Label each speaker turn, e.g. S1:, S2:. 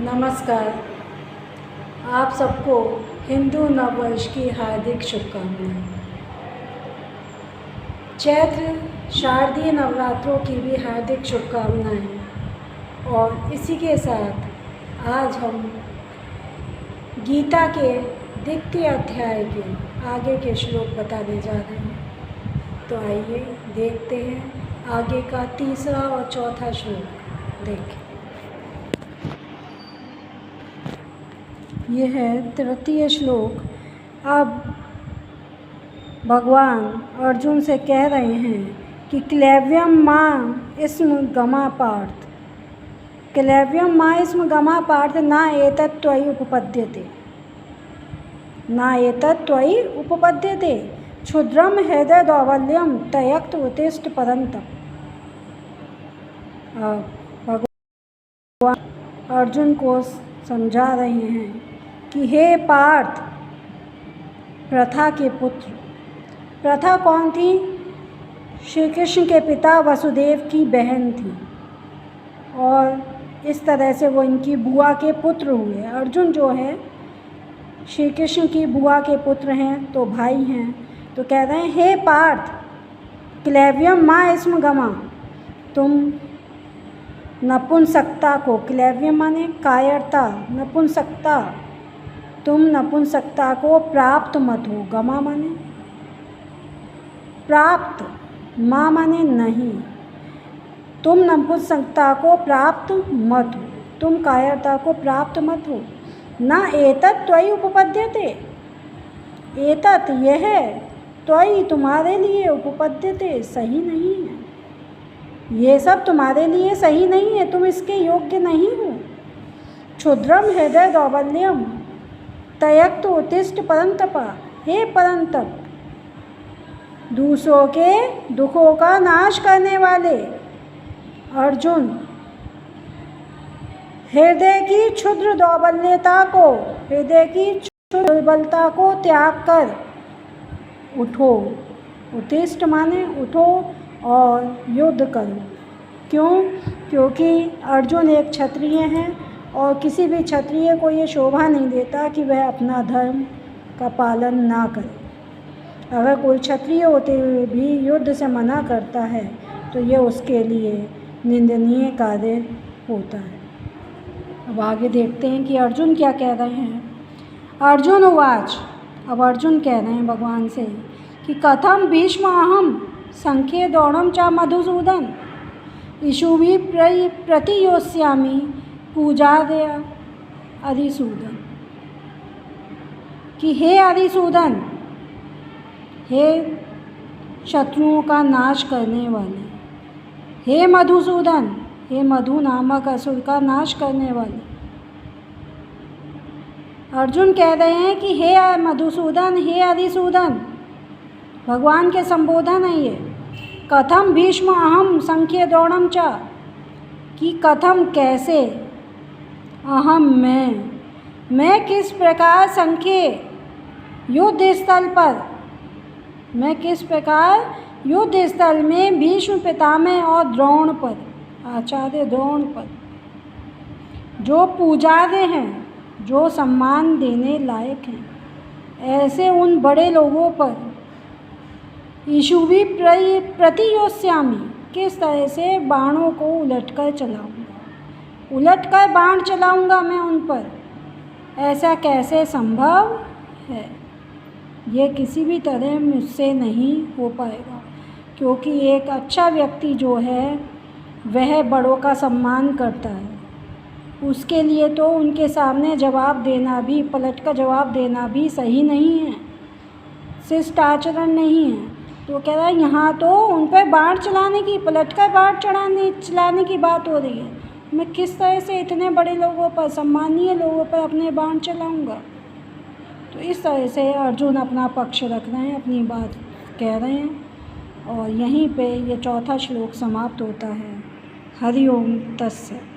S1: नमस्कार। आप सबको हिंदू नववर्ष की हार्दिक शुभकामनाएं। चैत्र शारदीय नवरात्रों की भी हार्दिक शुभकामनाएं। और इसी के साथ आज हम गीता के द्वितीय अध्याय के आगे के श्लोक बताने जा रहे हैं। तो आइए देखते हैं आगे का तीसरा और चौथा श्लोक देखें। यह है तृतीय श्लोक। अब भगवान अर्जुन से कह रहे हैं कि क्लैव्यम माँ इसम गमा पार्थ, क्लैव्यम माँ इसम गमा पार्थ ना एतत् त्वयि उपपद्यते, ना एतत् त्वयि उपपद्यते, क्षुद्रम हृदय दौर्बल्यम त्यक्त उत्तिष्ठ परन्तप। भगवान अर्जुन को समझा रहे हैं कि हे पार्थ, प्रथा के पुत्र, प्रथा कौन थी? श्री कृष्ण के पिता वसुदेव की बहन थी और इस तरह से वो इनकी बुआ के पुत्र हुए। अर्जुन जो है श्री कृष्ण की बुआ के पुत्र हैं, तो भाई हैं। तो कह रहे हैं हे पार्थ, क्लैव्यम माँ इसम गमा, तुम नपुंसकता को, क्लैव्यम माने कायरता, नपुंसकता, तुम नपुंसकता को प्राप्त मत हो। गमा माने प्राप्त, माँ माने नहीं। तुम नपुंसकता को प्राप्त मत हो, तुम कायरता को प्राप्त मत हो। ना एतत् त्वयि उपपद्यते, एतत् यह त्वयि तुम्हारे लिए, उपपद्यते सही नहीं है, ये सब तुम्हारे लिए सही नहीं है, तुम इसके योग्य नहीं हो। क्षुद्रम हृदय दौर्बल्यम त्यक्त उत्तिष्ठ परन्तप, हे परन्तप, दूसरों के दुखों का नाश करने वाले अर्जुन, हृदय की क्षुद्र दौर्बल्यता को, हृदय की क्षुद्र दुर्बलता को त्याग कर उठो। उत्तिष्ठ माने उठो और युद्ध करो। क्यों? क्योंकि अर्जुन एक क्षत्रिय हैं और किसी भी क्षत्रिय को ये शोभा नहीं देता कि वह अपना धर्म का पालन ना करे। अगर कोई क्षत्रिय होते हुए भी युद्ध से मना करता है तो ये उसके लिए निंदनीय कार्य होता है। अब आगे देखते हैं कि अर्जुन क्या कह रहे हैं। अर्जुन उवाच, अब अर्जुन कह रहे हैं भगवान से कि कथम भीष्म अहम संख्ये द्रोणम च मधुसूदन इषुभि प्रतियोत्स्यामि पूजादय अधिसूदन। कि हे अधिसूदन, हे शत्रुओं का नाश करने वाले, हे मधुसूदन, हे मधु नामक असुर का नाश करने वाले। अर्जुन कह रहे हैं कि हे मधुसूदन, हे अधिसूदन, भगवान के संबोधन है ये। कथम भीष्म अहम संख्ये द्रोणम च, कि कथम कैसे, अहम मैं किस प्रकार संख्ये युद्ध स्थल पर, मैं किस प्रकार युद्ध स्थल में भीष्म पितामह और द्रोण पर, आचार्य द्रोण पर, जो पूजार्य हैं, जो सम्मान देने लायक हैं, ऐसे उन बड़े लोगों पर इषुभि प्रतियोत्स्यामि, किस तरह से बाणों को उलटकर चलाऊंगा, उलटकर बाण चलाऊंगा मैं उन पर, ऐसा कैसे संभव है? ये किसी भी तरह मुझसे नहीं हो पाएगा। क्योंकि एक अच्छा व्यक्ति जो है वह बड़ों का सम्मान करता है, उसके लिए तो उनके सामने जवाब देना भी, पलट कर जवाब देना भी सही नहीं है, शिष्टाचरण नहीं है। तो कह रहा है यहाँ तो उन पर बाण चलाने की, पलट कर बाण चलाने की बात हो रही है। मैं किस तरह से इतने बड़े लोगों पर, सम्मानीय लोगों पर अपने बाण चलाऊँगा? तो इस तरह से अर्जुन अपना पक्ष रख रहे हैं, अपनी बात कह रहे हैं। और यहीं पे ये चौथा श्लोक समाप्त होता है। हरि ओम तत्सत।